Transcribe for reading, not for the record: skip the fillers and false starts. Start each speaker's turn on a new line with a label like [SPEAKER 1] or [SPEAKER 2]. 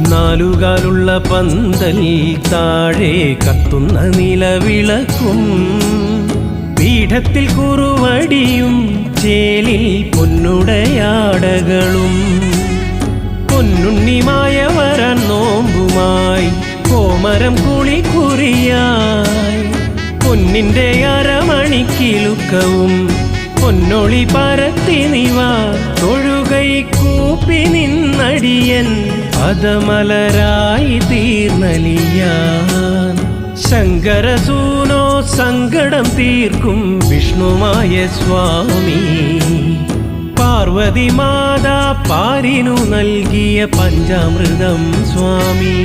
[SPEAKER 1] നാലുകാലുള്ള പന്തൽ താഴെ കത്തുന്ന നിലവിളക്കും പീഠത്തിൽ കുറുവടിയും ചേലിൽ പൊന്നുടയാടകളും പൊന്നുണ്ണിമായ വരാൻ നോമ്പുമായി കോമരം കുളിക്കുറിയായി പൊന്നിന്റെ അരമണിക്കിലുക്കവും പൊന്നൊളി പരത്തി നിവ തൊഴുകൈ കൂപ്പി നിന്നടിയൻ പദമലരായി തീർന്നലിയാൻ ശങ്കരസൂനോ സങ്കടം തീർക്കും വിഷ്ണുമായ സ്വാമി പാർവതി മാതാ പാരിനു നൽകിയ പഞ്ചാമൃതം സ്വാമി.